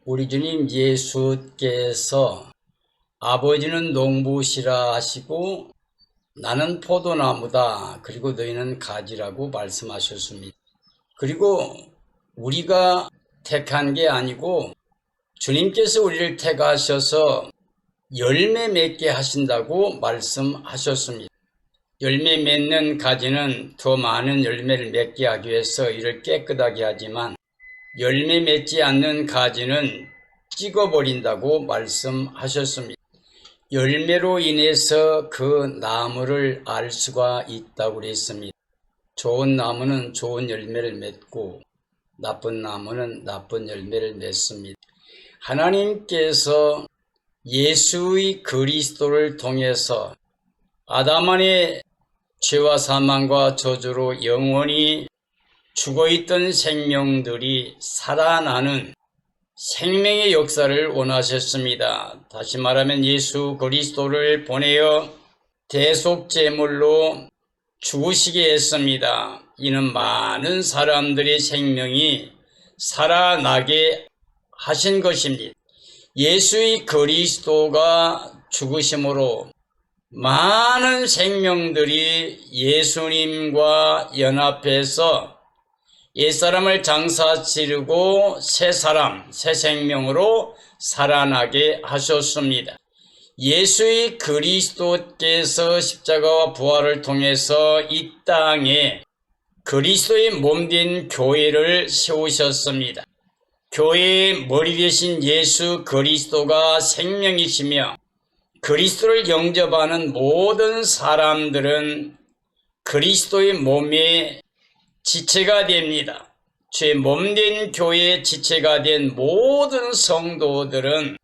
우리 주님 예수께서 아버지는 농부시라 하시고 나는 포도나무다 그리고 너희는 가지라고 말씀하셨습니다. 그리고 우리가 택한 게 아니고 주님께서 우리를 택하셔서 열매 맺게 하신다고 말씀하셨습니다. 열매 맺는 가지는 더 많은 열매를 맺게 하기 위해서 이를 깨끗하게 하지만 열매 맺지 않는 가지는 찍어버린다고 말씀하셨습니다. 열매로 인해서 그 나무를 알 수가 있다고 그랬습니다. 좋은 나무는 좋은 열매를 맺고 나쁜 나무는 나쁜 열매를 맺습니다. 하나님께서 예수의 그리스도를 통해서 아담 안의 죄와 사망과 저주로 영원히 죽어있던 생명들이 살아나는 생명의 역사를 원하셨습니다. 다시 말하면 예수 그리스도를 보내어 대속제물로 죽으시게 했습니다. 이는 많은 사람들의 생명이 살아나게 하신 것입니다. 예수의 그리스도가 죽으심으로 많은 생명들이 예수님과 연합해서 옛사람을 장사 치르고 새 사람, 새 생명으로 살아나게 하셨습니다. 예수의 그리스도께서 십자가와 부활을 통해서 이 땅에 그리스도의 몸된 교회를 세우셨습니다. 교회의 머리 되신 예수 그리스도가 생명이시며 그리스도를 영접하는 모든 사람들은 그리스도의 몸의 지체가 됩니다. 주의 몸된 교회의 지체가 된 모든 성도들은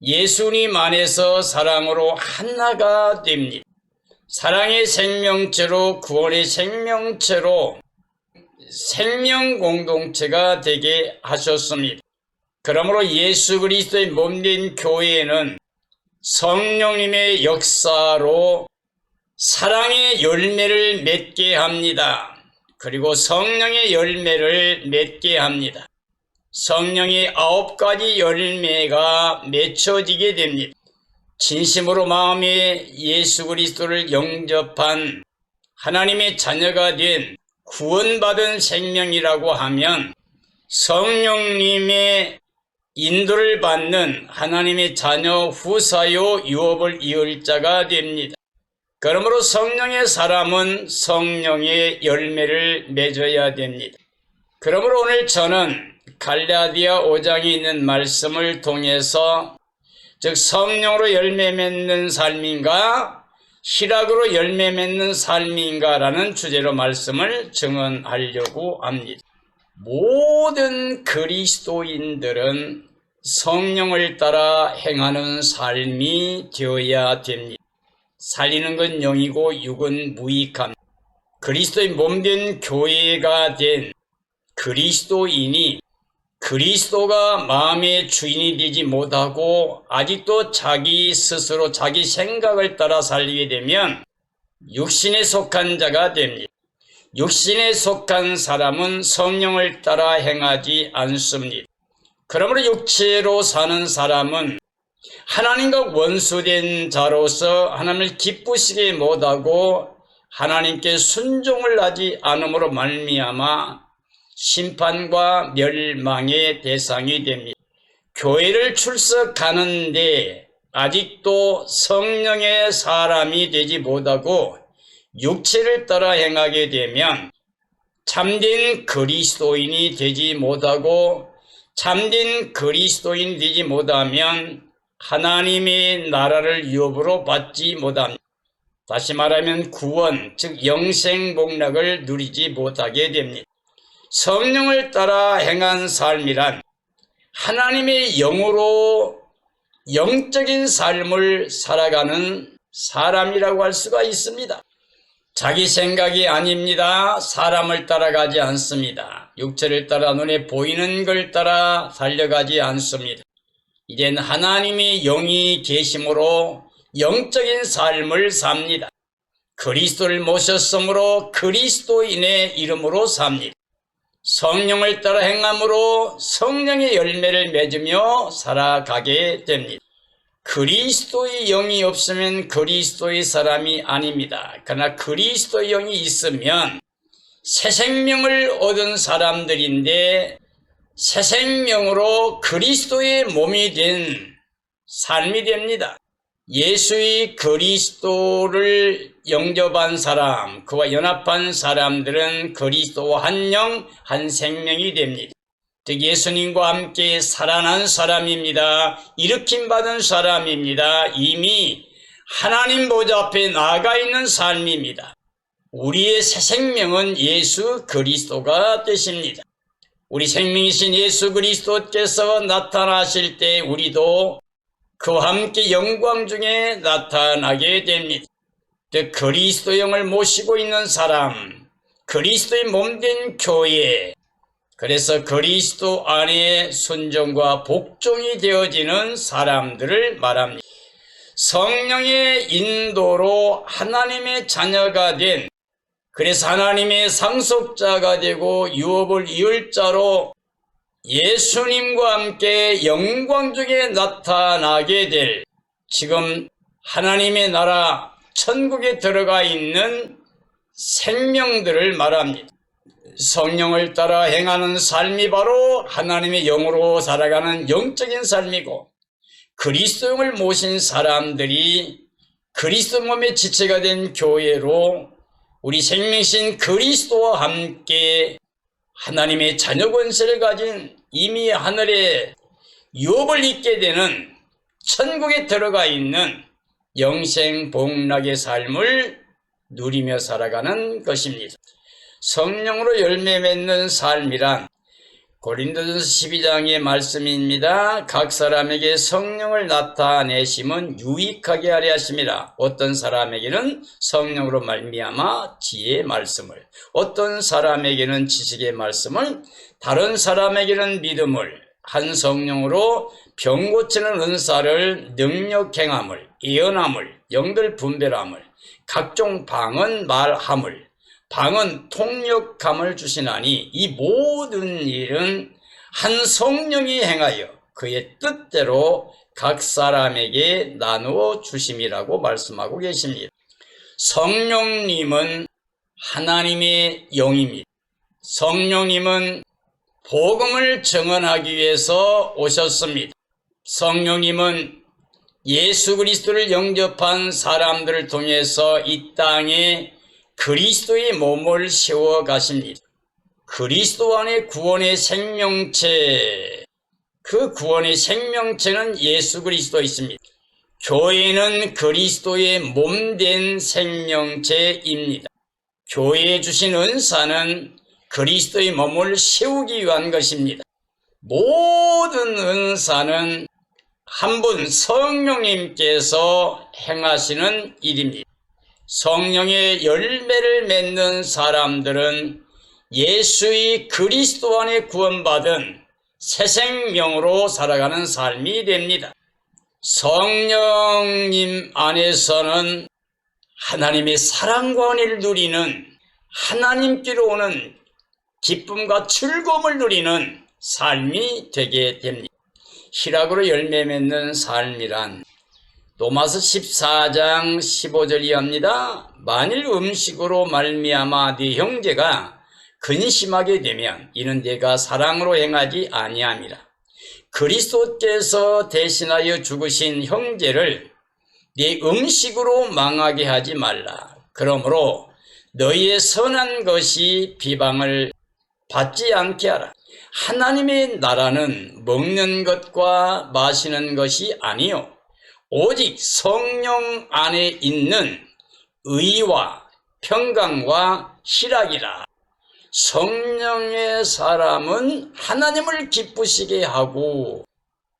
예수님 안에서 사랑으로 하나가 됩니다. 사랑의 생명체로 구원의 생명체로 생명 공동체가 되게 하셨습니다. 그러므로 예수 그리스도의 몸된 교회에는 성령님의 역사로 사랑의 열매를 맺게 합니다. 그리고 성령의 열매를 맺게 합니다. 성령의 9가지 열매가 맺혀지게 됩니다. 진심으로 마음에 예수 그리스도를 영접한 하나님의 자녀가 된 구원받은 생명이라고 하면 성령님의 인도를 받는 하나님의 자녀 후사요 유업을 이을 자가 됩니다. 그러므로 성령의 사람은 성령의 열매를 맺어야 됩니다. 그러므로 오늘 저는 갈라디아 5장에 있는 말씀을 통해서 즉 성령으로 열매 맺는 삶인가 희락으로 열매 맺는 삶인가 라는 주제로 말씀을 증언하려고 합니다. 모든 그리스도인들은 성령을 따라 행하는 삶이 되어야 됩니다. 살리는 건 영이고 육은 무익합니다. 그리스도의 몸된 교회가 된 그리스도인이 그리스도가 마음의 주인이 되지 못하고 아직도 자기 스스로 자기 생각을 따라 살리게 되면 육신에 속한 자가 됩니다. 육신에 속한 사람은 성령을 따라 행하지 않습니다. 그러므로 육체로 사는 사람은 하나님과 원수된 자로서 하나님을 기쁘시게 못하고 하나님께 순종을 하지 않음으로 말미암아 심판과 멸망의 대상이 됩니다. 교회를 출석하는데 아직도 성령의 사람이 되지 못하고 육체를 따라 행하게 되면 참된 그리스도인이 되지 못하고 참된 그리스도인 되지 못하면 하나님의 나라를 유업으로 받지 못합니다. 다시 말하면 구원, 즉 영생복락을 누리지 못하게 됩니다. 성령을 따라 행한 삶이란 하나님의 영으로 영적인 삶을 살아가는 사람이라고 할 수가 있습니다. 자기 생각이 아닙니다. 사람을 따라가지 않습니다. 육체를 따라 눈에 보이는 걸 따라 살려가지 않습니다. 이젠 하나님의 영이 계심으로 영적인 삶을 삽니다. 그리스도를 모셨으므로 그리스도인의 이름으로 삽니다. 성령을 따라 행함으로 성령의 열매를 맺으며 살아가게 됩니다. 그리스도의 영이 없으면 그리스도의 사람이 아닙니다. 그러나 그리스도의 영이 있으면 새 생명을 얻은 사람들인데 새 생명으로 그리스도의 몸이 된 삶이 됩니다. 예수의 그리스도를 영접한 사람, 그와 연합한 사람들은 그리스도와 한 영, 한 생명이 됩니다. 즉 예수님과 함께 살아난 사람입니다. 일으킴 받은 사람입니다. 이미 하나님 보좌 앞에 나아가 있는 삶입니다. 우리의 새 생명은 예수 그리스도가 되십니다. 우리 생명이신 예수 그리스도께서 나타나실 때 우리도 그와 함께 영광 중에 나타나게 됩니다. 그리스도 영을 모시고 있는 사람, 그리스도의 몸된 교회, 그래서 그리스도 안에 순종과 복종이 되어지는 사람들을 말합니다. 성령의 인도로 하나님의 자녀가 된, 그래서 하나님의 상속자가 되고 유업을 이을 자로 예수님과 함께 영광 중에 나타나게 될, 지금 하나님의 나라 천국에 들어가 있는 생명들을 말합니다. 성령을 따라 행하는 삶이 바로 하나님의 영으로 살아가는 영적인 삶이고, 그리스도영을 모신 사람들이 그리스도 몸의 지체가 된 교회로 우리 생명신 그리스도와 함께 하나님의 자녀 권세를 가진 이미 하늘에 유업을 입게 되는 천국에 들어가 있는 영생 복락의 삶을 누리며 살아가는 것입니다. 성령으로 열매 맺는 삶이란 고린도전서 12장의 말씀입니다. 각 사람에게 성령을 나타내심은 유익하게 하려 하심이라. 어떤 사람에게는 성령으로 말미암아 지혜의 말씀을, 어떤 사람에게는 지식의 말씀을, 다른 사람에게는 믿음을, 한 성령으로 병 고치는 은사를, 능력 행함을, 예언함을, 영들 분별함을, 각종 방언 말함을, 방언 통역함을 주시나니 이 모든 일은 한 성령이 행하여 그의 뜻대로 각 사람에게 나누어 주심이라고 말씀하고 계십니다. 성령님은 하나님의 영입니다. 성령님은 복음을 증언하기 위해서 오셨습니다. 성령님은 예수 그리스도를 영접한 사람들을 통해서 이 땅에 그리스도의 몸을 세워 가십니다. 그리스도 안에 구원의 생명체, 그 구원의 생명체는 예수 그리스도 있습니다. 교회는 그리스도의 몸된 생명체입니다. 교회에 주신 은사는 그리스도의 몸을 세우기 위한 것입니다. 모든 은사는 한 분 성령님께서 행하시는 일입니다. 성령의 열매를 맺는 사람들은 예수의 그리스도 안에 구원받은 새 생명으로 살아가는 삶이 됩니다. 성령님 안에서는 하나님의 사랑과 은혜를 누리는, 하나님께로 오는 기쁨과 즐거움을 누리는 삶이 되게 됩니다. 희락으로 열매 맺는 삶이란 로마서 14장 15절이 합니다. 만일 음식으로 말미암아 네 형제가 근심하게 되면 이는 네가 사랑으로 행하지 아니함이라. 그리스도께서 대신하여 죽으신 형제를 네 음식으로 망하게 하지 말라. 그러므로 너희의 선한 것이 비방을 받지 않게 하라. 하나님의 나라는 먹는 것과 마시는 것이 아니요 오직 성령 안에 있는 의와 평강과 희락이라. 성령의 사람은 하나님을 기쁘시게 하고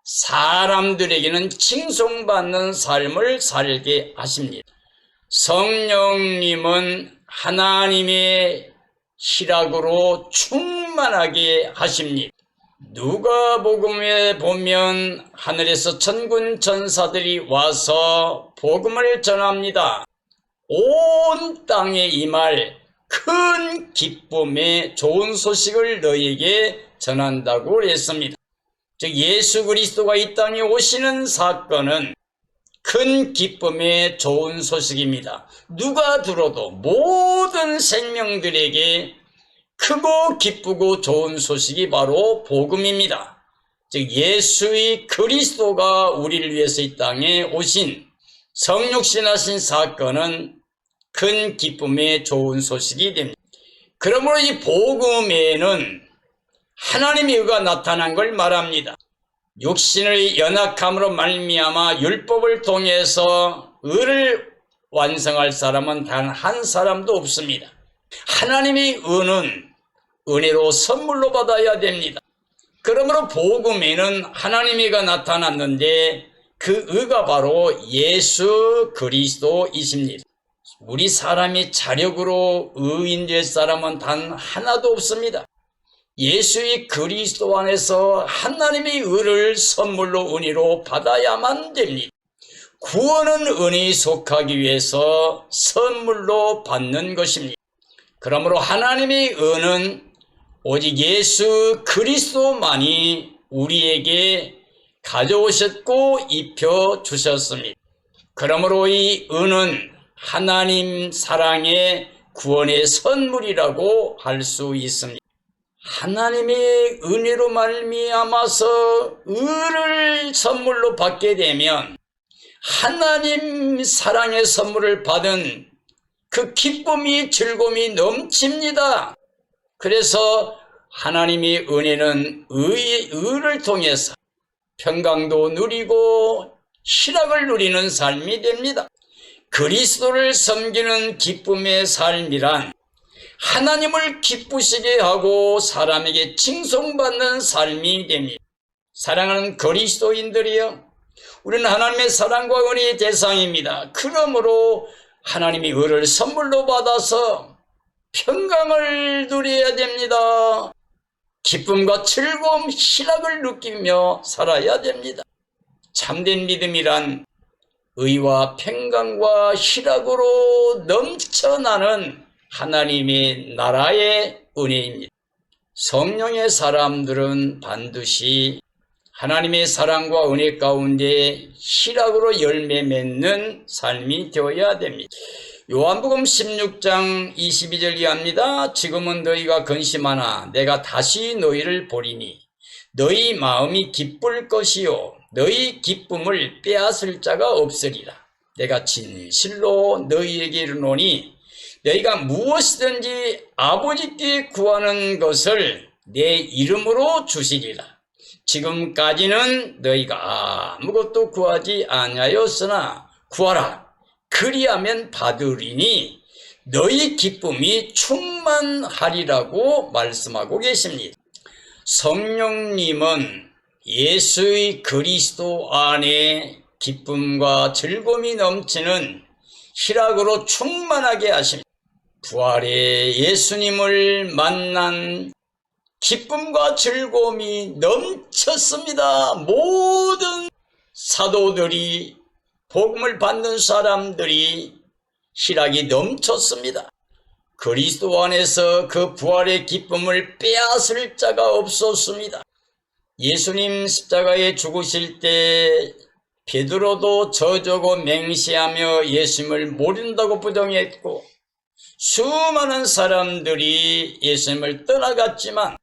사람들에게는 칭송받는 삶을 살게 하십니다. 성령님은 하나님의 희락으로 충만하게 하십니다. 누가복음에 보면 하늘에서 천군 천사들이 와서 복음을 전합니다. 온 땅에 임할 큰 기쁨의 좋은 소식을 너희에게 전한다고 했습니다. 즉 예수 그리스도가 이 땅에 오시는 사건은 큰 기쁨의 좋은 소식입니다. 누가 들어도 모든 생명들에게 크고 기쁘고 좋은 소식이 바로 복음입니다. 즉 예수의 그리스도가 우리를 위해서 이 땅에 오신 성육신하신 사건은 큰 기쁨의 좋은 소식이 됩니다. 그러므로 이 복음에는 하나님의 의가 나타난 걸 말합니다. 육신의 연약함으로 말미암아 율법을 통해서 의를 완성할 사람은 단 한 사람도 없습니다. 하나님의 의는 은혜로 선물로 받아야 됩니다. 그러므로 복음에는 하나님의 의가 나타났는데 그 의가 바로 예수 그리스도이십니다. 우리 사람이 자력으로 의인 될 사람은 단 하나도 없습니다. 예수의 그리스도 안에서 하나님의 의를 선물로 은혜로 받아야만 됩니다. 구원은 은혜에 속하기 위해서 선물로 받는 것입니다. 그러므로 하나님의 의는 오직 예수 그리스도만이 우리에게 가져오셨고 입혀주셨습니다. 그러므로 이 의는 하나님 사랑의 구원의 선물이라고 할 수 있습니다. 하나님의 은혜로 말미암아서 의를 선물로 받게 되면 하나님 사랑의 선물을 받은 그 기쁨이 즐거움이 넘칩니다. 그래서 하나님의 은혜는 의를 통해서 평강도 누리고 희락을 누리는 삶이 됩니다. 그리스도를 섬기는 기쁨의 삶이란 하나님을 기쁘시게 하고 사람에게 칭송받는 삶이 됩니다. 사랑하는 그리스도인들이여, 우리는 하나님의 사랑과 은혜의 대상입니다. 그러므로 하나님의 의를 선물로 받아서 평강을 누려야 됩니다. 기쁨과 즐거움, 희락을 느끼며 살아야 됩니다. 참된 믿음이란 의와 평강과 희락으로 넘쳐나는 하나님의 나라의 은혜입니다. 성령의 사람들은 반드시 하나님의 사랑과 은혜 가운데 희락으로 열매 맺는 삶이 되어야 됩니다. 요한복음 16장 22절 이하입니다. 지금은 너희가 근심하나 내가 다시 너희를 보리니 너희 마음이 기쁠 것이요 너희 기쁨을 빼앗을 자가 없으리라. 내가 진실로 너희에게 이르노니 너희가 무엇이든지 아버지께 구하는 것을 내 이름으로 주시리라. 지금까지는 너희가 아무것도 구하지 아니하였으나 구하라. 그리하면 받으리니 너희 기쁨이 충만하리라고 말씀하고 계십니다. 성령님은 예수의 그리스도 안에 기쁨과 즐거움이 넘치는 희락으로 충만하게 하십니다. 부활의 예수님을 만난 기쁨과 즐거움이 넘쳤습니다. 모든 사도들이, 복음을 받는 사람들이 희락이 넘쳤습니다. 그리스도 안에서 그 부활의 기쁨을 빼앗을 자가 없었습니다. 예수님 십자가에 죽으실 때 베드로도 저주고 맹세하며 예수님을 모른다고 부정했고 수많은 사람들이 예수님을 떠나갔지만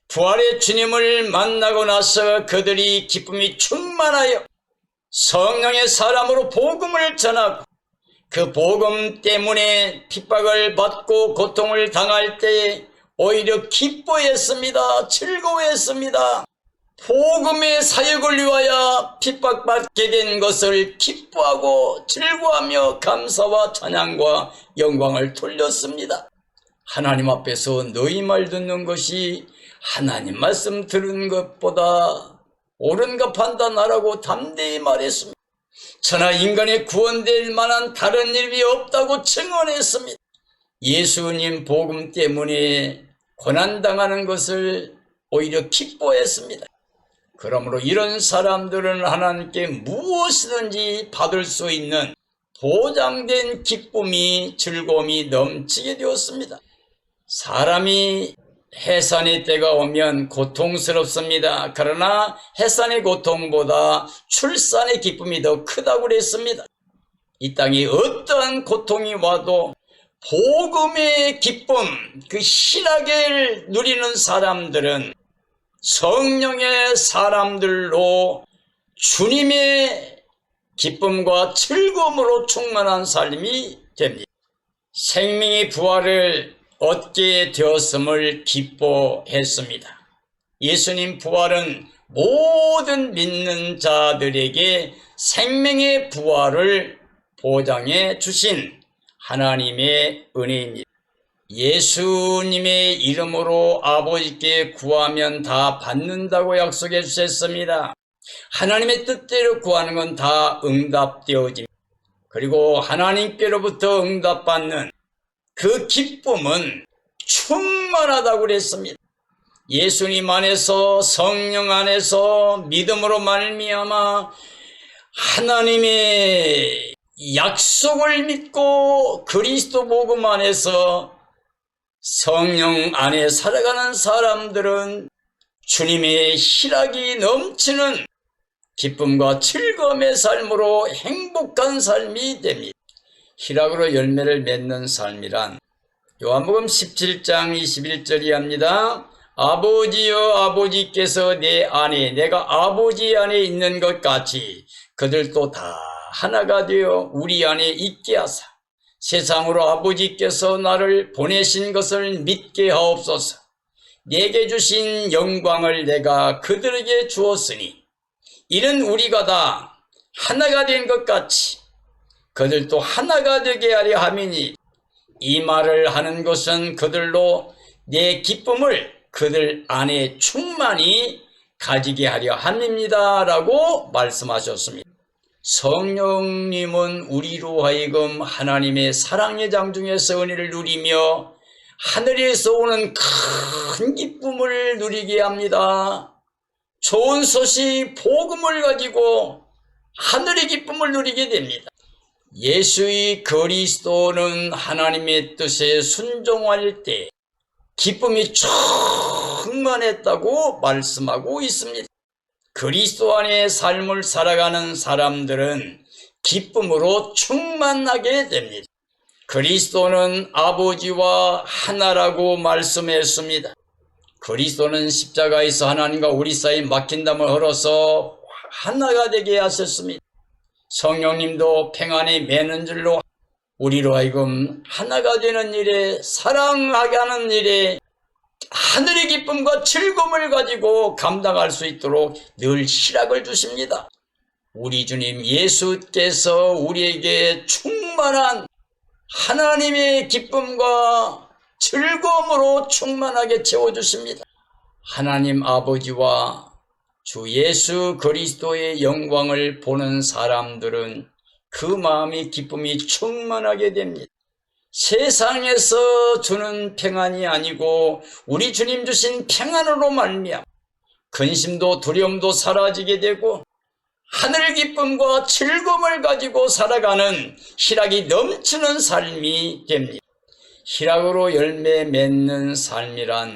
부활의 주님을 만나고 나서 그들이 기쁨이 충만하여 성령의 사람으로 복음을 전하고 그 복음 때문에 핍박을 받고 고통을 당할 때 오히려 기뻐했습니다. 즐거워했습니다. 복음의 사역을 위하여 핍박받게 된 것을 기뻐하고 즐거워하며 감사와 찬양과 영광을 돌렸습니다. 하나님 앞에서 너희 말 듣는 것이 하나님 말씀 들은 것보다 옳은가 판단하라고 담대히 말했습니다. 천하 인간의 구원될 만한 다른 일이 없다고 증언했습니다. 예수님 복음 때문에 고난당하는 것을 오히려 기뻐했습니다. 그러므로 이런 사람들은 하나님께 무엇이든지 받을 수 있는 보장된 기쁨이 즐거움이 넘치게 되었습니다. 사람이 해산의 때가 오면 고통스럽습니다. 그러나 해산의 고통보다 출산의 기쁨이 더 크다고 그랬습니다. 이 땅에 어떠한 고통이 와도 복음의 기쁨, 그 희락을 누리는 사람들은 성령의 사람들로 주님의 기쁨과 즐거움으로 충만한 삶이 됩니다. 생명의 부활을 얻게 되었음을 기뻐했습니다. 예수님 부활은 모든 믿는 자들에게 생명의 부활을 보장해 주신 하나님의 은혜입니다. 예수님의 이름으로 아버지께 구하면 다 받는다고 약속해 주셨습니다. 하나님의 뜻대로 구하는 건 다 응답되어집니다. 그리고 하나님께로부터 응답받는 그 기쁨은 충만하다고 그랬습니다. 예수님 안에서, 성령 안에서 믿음으로 말미암아 하나님의 약속을 믿고 그리스도 복음 안에서 성령 안에 살아가는 사람들은 주님의 희락이 넘치는 기쁨과 즐거움의 삶으로 행복한 삶이 됩니다. 희락으로 열매를 맺는 삶이란 요한복음 17장 21절이 합니다. 아버지여, 아버지께서 내 안에 내가 아버지 안에 있는 것 같이 그들도 다 하나가 되어 우리 안에 있게 하사 세상으로 아버지께서 나를 보내신 것을 믿게 하옵소서. 내게 주신 영광을 내가 그들에게 주었으니 이는 우리가 다 하나가 된 것 같이 그들도 하나가 되게 하려 함이니 이 말을 하는 것은 그들로 내 기쁨을 그들 안에 충만히 가지게 하려 함입니다 라고 말씀하셨습니다. 성령님은 우리로 하여금 하나님의 사랑의 장중에서 은혜를 누리며 하늘에서 오는 큰 기쁨을 누리게 합니다. 좋은 소식, 복음을 가지고 하늘의 기쁨을 누리게 됩니다. 예수의 그리스도는 하나님의 뜻에 순종할 때 기쁨이 충만했다고 말씀하고 있습니다. 그리스도 안에 삶을 살아가는 사람들은 기쁨으로 충만하게 됩니다. 그리스도는 아버지와 하나라고 말씀했습니다. 그리스도는 십자가에서 하나님과 우리 사이 막힌 담을 흘러서 하나가 되게 하셨습니다. 성령님도 평안에 매는 줄로 우리로 하여금 하나가 되는 일에, 사랑하게 하는 일에 하늘의 기쁨과 즐거움을 가지고 감당할 수 있도록 늘 희락을 주십니다. 우리 주님 예수께서 우리에게 충만한 하나님의 기쁨과 즐거움으로 충만하게 채워주십니다. 하나님 아버지와 주 예수 그리스도의 영광을 보는 사람들은 그 마음의 기쁨이 충만하게 됩니다. 세상에서 주는 평안이 아니고 우리 주님 주신 평안으로 말미암아 근심도 두려움도 사라지게 되고 하늘 기쁨과 즐거움을 가지고 살아가는 희락이 넘치는 삶이 됩니다. 희락으로 열매 맺는 삶이란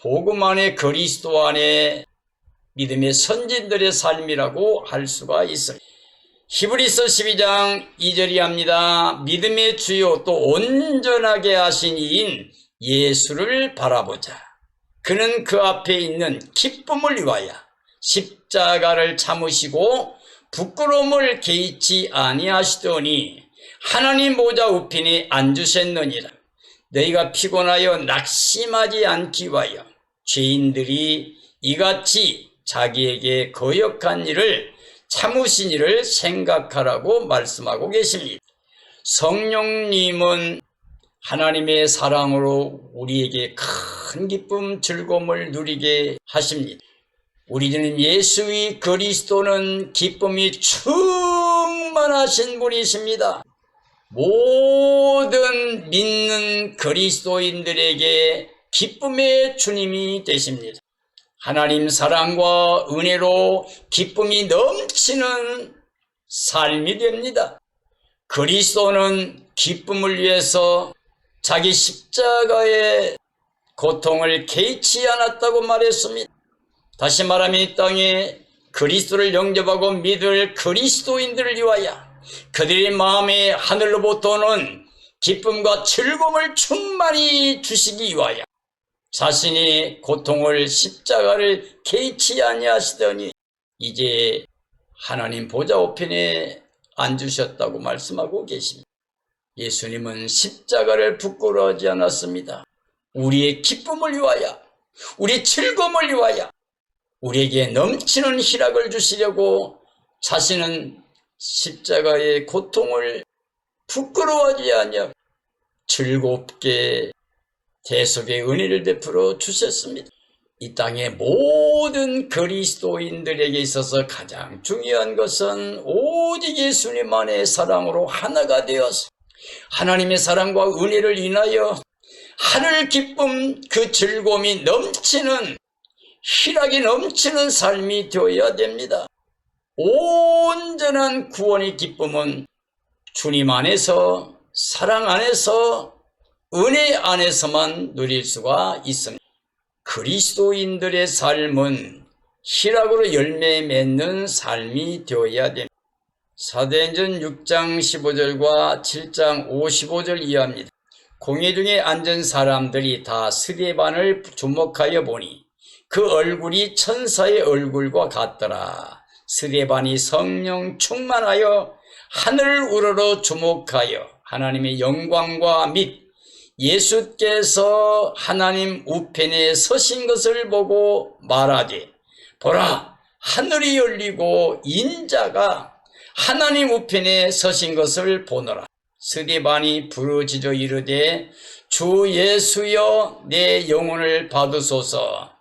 복음 안에 그리스도 안에 믿음의 선진들의 삶이라고 할 수가 있습니다. 히브리서 12장 2절이 합니다. 믿음의 주요 또 온전하게 하신 이인 예수를 바라보자. 그는 그 앞에 있는 기쁨을 위하여 십자가를 참으시고 부끄러움을 개의치 아니하시더니 하나님 보좌 우편에 앉으셨느니라. 너희가 피곤하여 낙심하지 않기 위하여 죄인들이 이같이 자기에게 거역한 일을 참으신 일을 생각하라고 말씀하고 계십니다. 성령님은 하나님의 사랑으로 우리에게 큰 기쁨, 즐거움을 누리게 하십니다. 우리 주님 예수의 그리스도는 기쁨이 충만하신 분이십니다. 모든 믿는 그리스도인들에게 기쁨의 주님이 되십니다. 하나님 사랑과 은혜로 기쁨이 넘치는 삶이 됩니다. 그리스도는 기쁨을 위해서 자기 십자가의 고통을 개의치 않았다고 말했습니다. 다시 말하면 이 땅에 그리스도를 영접하고 믿을 그리스도인들을 위하여 그들의 마음에 하늘로부터 오는 기쁨과 즐거움을 충만히 주시기 위하여 자신이 고통을 십자가를 개의치 아니하시더니 이제 하나님 보좌 우편에 앉으셨다고 말씀하고 계십니다. 예수님은 십자가를 부끄러워하지 않았습니다. 우리의 기쁨을 위하여, 우리의 즐거움을 위하여 우리에게 넘치는 희락을 주시려고 자신은 십자가의 고통을 부끄러워하지 아니하고 즐겁게 대속의 은혜를 베풀어 주셨습니다. 이 땅의 모든 그리스도인들에게 있어서 가장 중요한 것은 오직 예수님만의 사랑으로 하나가 되어서 하나님의 사랑과 은혜를 인하여 하늘 기쁨, 그 즐거움이 넘치는, 희락이 넘치는 삶이 되어야 됩니다. 온전한 구원의 기쁨은 주님 안에서, 사랑 안에서, 은혜 안에서만 누릴 수가 있습니다. 그리스도인들의 삶은 희락으로 열매 맺는 삶이 되어야 됩니다. 사도행전 6장 15절과 7장 55절 이하입니다. 공회 중에 앉은 사람들이 다 스데반을 주목하여 보니 그 얼굴이 천사의 얼굴과 같더라. 스데반이 성령 충만하여 하늘을 우러러 주목하여 하나님의 영광과 및 예수께서 하나님 우편에 서신 것을 보고 말하되 보라, 하늘이 열리고 인자가 하나님 우편에 서신 것을 보노라. 스데반이 부르짖어 이르되 주 예수여 내 영혼을 받으소서.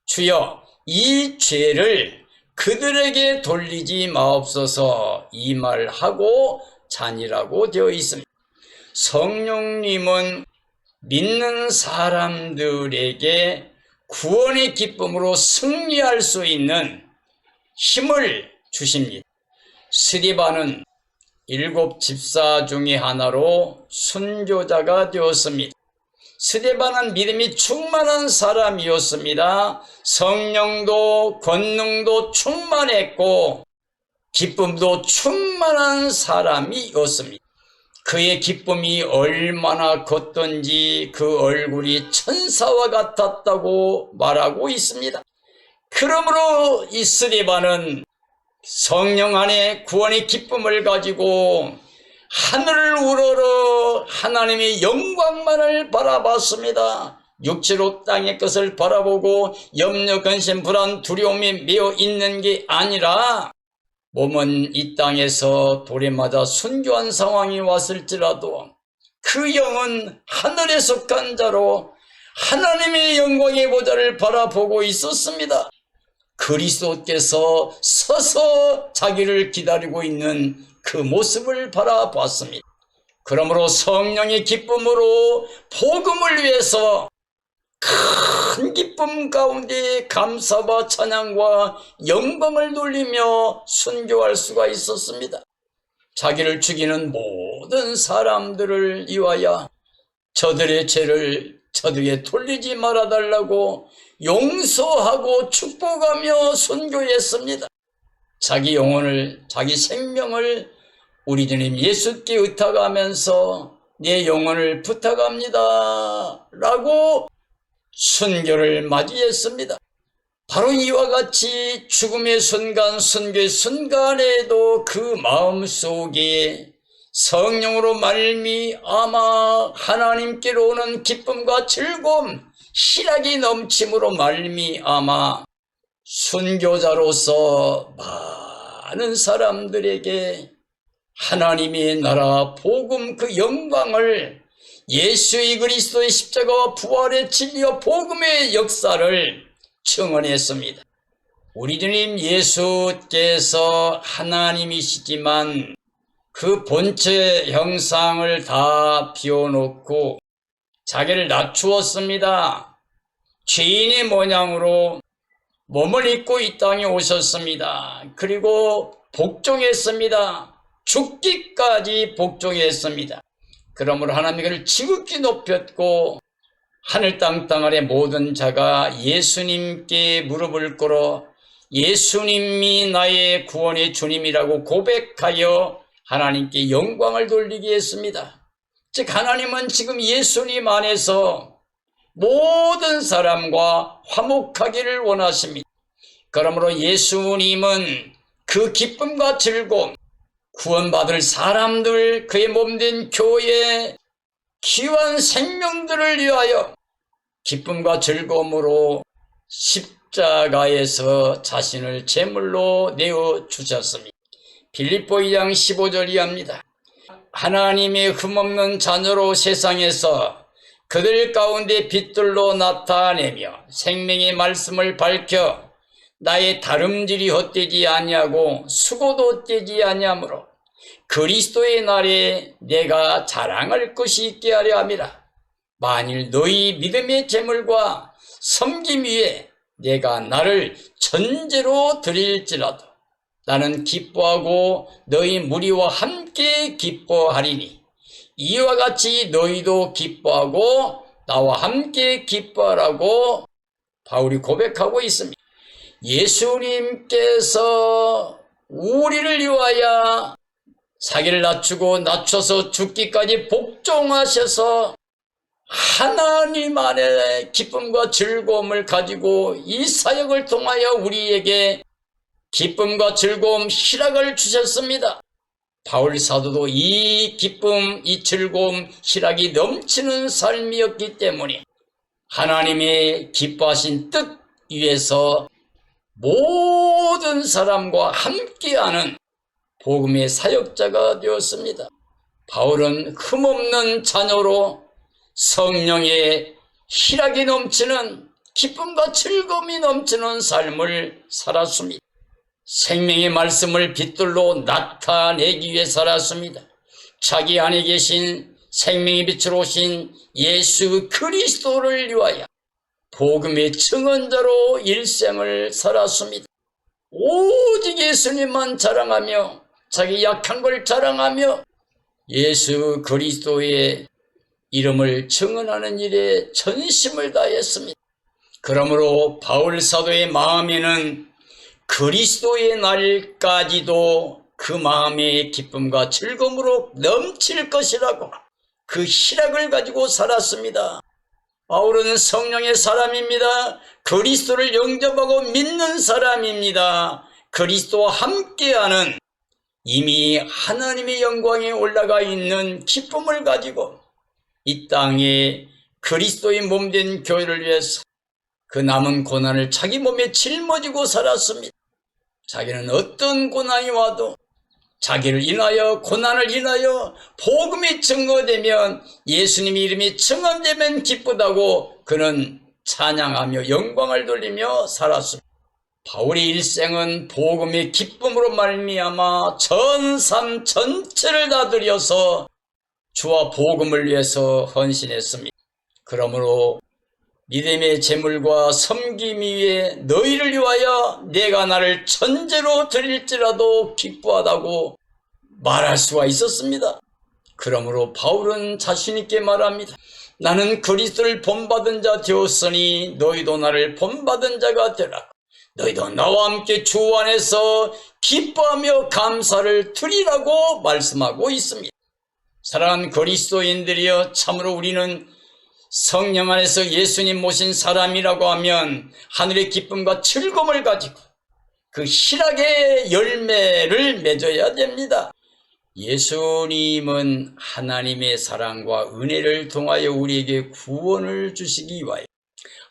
주여 이 죄를 그들에게 돌리지 마옵소서. 이 말하고 잔이라고 되어 있습니다. 성령님은 믿는 사람들에게 구원의 기쁨으로 승리할 수 있는 힘을 주십니다. 스데반은 7 집사 중에 하나로 순교자가 되었습니다. 스데반은 믿음이 충만한 사람이었습니다. 성령도 권능도 충만했고 기쁨도 충만한 사람이었습니다. 그의 기쁨이 얼마나 컸던지 그 얼굴이 천사와 같았다고 말하고 있습니다. 그러므로 이 스데반은 성령 안에 구원의 기쁨을 가지고 하늘을 우러러 하나님의 영광만을 바라봤습니다. 육체로 땅의 것을 바라보고 염려, 근심, 불안, 두려움이 매어 있는 게 아니라 몸은 이 땅에서 돌에 맞아 순교한 상황이 왔을지라도 그 영은 하늘에 속한 자로 하나님의 영광의 보좌를 바라보고 있었습니다. 그리스도께서 서서 자기를 기다리고 있는 그 모습을 바라봤습니다. 그러므로 성령의 기쁨으로 복음을 위해서 큰 기쁨 가운데 감사와 찬양과 영광을 돌리며 순교할 수가 있었습니다. 자기를 죽이는 모든 사람들을 위하여 저들의 죄를 저들에게 돌리지 말아달라고 용서하고 축복하며 순교했습니다. 자기 영혼을, 자기 생명을 우리 주님 예수께 의탁하면서 내 영혼을 부탁합니다 라고 순교를 맞이했습니다. 바로 이와 같이 죽음의 순간, 순교의 순간에도 그 마음속에 성령으로 말미암아 하나님께로 오는 기쁨과 즐거움, 희락이 넘침으로 말미암아 순교자로서 많은 사람들에게 하나님의 나라 복음 그 영광을 예수의 그리스도의 십자가와 부활의 진리와 복음의 역사를 증언했습니다. 우리 주님 예수께서 하나님이시지만 그 본체 형상을 다 비워놓고 자기를 낮추었습니다. 죄인의 모양으로 몸을 입고 이 땅에 오셨습니다. 그리고 복종했습니다. 죽기까지 복종했습니다. 그러므로 하나님이 그를 지극히 높였고 하늘 땅 아래 모든 자가 예수님께 무릎을 꿇어 예수님이 나의 구원의 주님이라고 고백하여 하나님께 영광을 돌리게 했습니다. 즉 하나님은 지금 예수님 안에서 모든 사람과 화목하기를 원하십니다. 그러므로 예수님은 그 기쁨과 즐거움, 구원받을 사람들, 그의 몸된 교회, 귀한 생명들을 위하여 기쁨과 즐거움으로 십자가에서 자신을 제물로 내어주셨습니다. 빌립보 2장 15절 이하입니다. 하나님의 흠없는 자녀로 세상에서 그들 가운데 빛들로 나타내며 생명의 말씀을 밝혀 나의 다름질이 헛되지 아니하고 수고도 헛되지 아니하므로 그리스도의 날에 내가 자랑할 것이 있게 하려 함이라. 만일 너희 믿음의 재물과 섬김 위에 내가 나를 전제로 드릴지라도 나는 기뻐하고 너희 무리와 함께 기뻐하리니 이와 같이 너희도 기뻐하고 나와 함께 기뻐하라고 바울이 고백하고 있습니다. 예수님께서 우리를 위하여 자기를 낮춰서 죽기까지 복종하셔서 하나님 안에 기쁨과 즐거움을 가지고 이 사역을 통하여 우리에게 기쁨과 즐거움, 희락을 주셨습니다. 바울 사도도 이 기쁨, 이 즐거움, 희락이 넘치는 삶이었기 때문에 하나님의 기뻐하신 뜻 위에서 모든 사람과 함께하는 복음의 사역자가 되었습니다. 바울은 흠없는 자녀로 성령의 희락이 넘치는 기쁨과 즐거움이 넘치는 삶을 살았습니다. 생명의 말씀을 빛들로 나타내기 위해 살았습니다. 자기 안에 계신 생명의 빛으로 오신 예수 그리스도를 위하여 복음의 증언자로 일생을 살았습니다. 오직 예수님만 자랑하며 자기 약한 걸 자랑하며 예수 그리스도의 이름을 증언하는 일에 전심을 다했습니다. 그러므로 바울 사도의 마음에는 그리스도의 날까지도 그 마음의 기쁨과 즐거움으로 넘칠 것이라고 그 희락을 가지고 살았습니다. 바울은 성령의 사람입니다. 그리스도를 영접하고 믿는 사람입니다. 그리스도와 함께하는 이미 하나님의 영광에 올라가 있는 기쁨을 가지고 이 땅에 그리스도의 몸된 교회를 위해서 그 남은 고난을 자기 몸에 짊어지고 살았습니다. 자기는 어떤 고난이 와도 자기를 인하여 고난을 인하여 복음이 증거되면 예수님의 이름이 증언되면 기쁘다고 그는 찬양하며 영광을 돌리며 살았습니다. 바울의 일생은 복음의 기쁨으로 말미암아 전 삶 전체를 다 들여서 주와 복음을 위해서 헌신했습니다. 그러므로 믿음의 재물과 섬김 위에 너희를 위하여 내가 나를 천재로 드릴지라도 기뻐하다고 말할 수가 있었습니다. 그러므로 바울은 자신 있게 말합니다. 나는 그리스도를 본받은 자 되었으니 너희도 나를 본받은 자가 되라. 너희도 나와 함께 주 안에서 기뻐하며 감사를 드리라고 말씀하고 있습니다. 사랑하는 그리스도인들이여, 참으로 우리는 성령 안에서 예수님 모신 사람이라고 하면 하늘의 기쁨과 즐거움을 가지고 그 희락의 열매를 맺어야 됩니다. 예수님은 하나님의 사랑과 은혜를 통하여 우리에게 구원을 주시기 위하여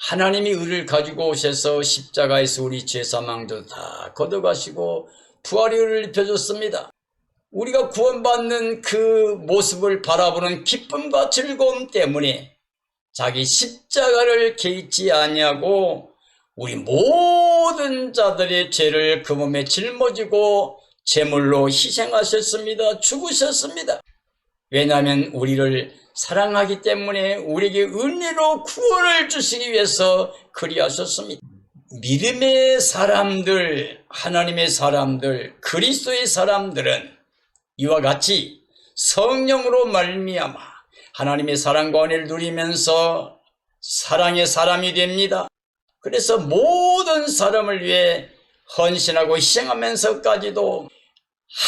하나님이 의를 가지고 오셔서 십자가에서 우리 죄사망도 다 걷어가시고 부활의 의를 입혀줬습니다. 우리가 구원받는 그 모습을 바라보는 기쁨과 즐거움 때문에 자기 십자가를 개의치 아니하고 우리 모든 자들의 죄를 그 몸에 짊어지고 제물로 희생하셨습니다. 죽으셨습니다. 왜냐하면 우리를 사랑하기 때문에 우리에게 은혜로 구원을 주시기 위해서 그리하셨습니다. 믿음의 사람들, 하나님의 사람들, 그리스도의 사람들은 이와 같이 성령으로 말미암아 하나님의 사랑과 은혜를 누리면서 사랑의 사람이 됩니다. 그래서 모든 사람을 위해 헌신하고 희생하면서까지도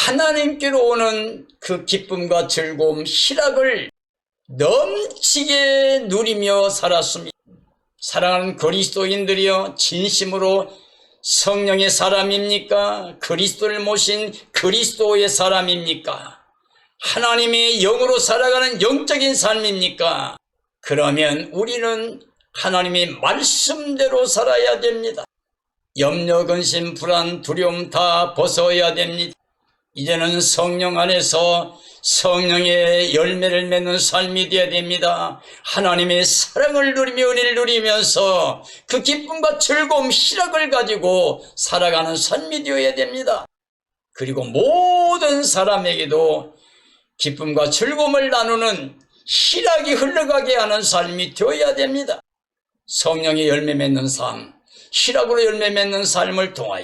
하나님께로 오는 그 기쁨과 즐거움, 희락을 넘치게 누리며 살았습니다. 사랑하는 그리스도인들이여, 진심으로 성령의 사람입니까? 그리스도를 모신 그리스도의 사람입니까? 하나님의 영으로 살아가는 영적인 삶입니까? 그러면 우리는 하나님의 말씀대로 살아야 됩니다. 염려, 근심, 불안, 두려움 다 벗어야 됩니다. 이제는 성령 안에서 성령의 열매를 맺는 삶이 되어야 됩니다. 하나님의 사랑을 누리며 은혜를 누리면서 그 기쁨과 즐거움, 희락을 가지고 살아가는 삶이 되어야 됩니다. 그리고 모든 사람에게도 기쁨과 즐거움을 나누는 희락이 흘러가게 하는 삶이 되어야 됩니다. 성령의 열매 맺는 삶, 희락으로 열매 맺는 삶을 통하여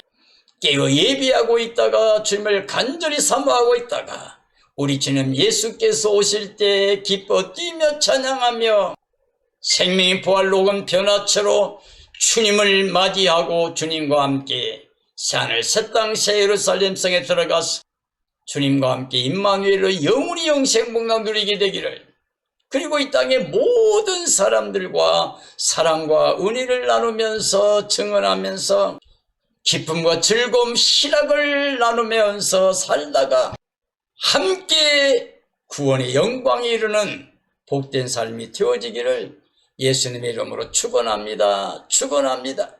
깨어 예비하고 있다가 주님을 간절히 사모하고 있다가 우리 주님 예수께서 오실 때 기뻐 뛰며 찬양하며 생명의 부활 녹은 변화체로 주님을 맞이하고 주님과 함께 새하늘 새 땅 새 예루살렘 성에 들어가서 주님과 함께 임마누엘로 영원히 영생복락 누리게 되기를, 그리고 이 땅의 모든 사람들과 사랑과 은혜를 나누면서 증언하면서 기쁨과 즐거움, 희락을 나누면서 살다가 함께 구원의 영광에 이르는 복된 삶이 되어지기를 예수님의 이름으로 축원합니다. 축원합니다.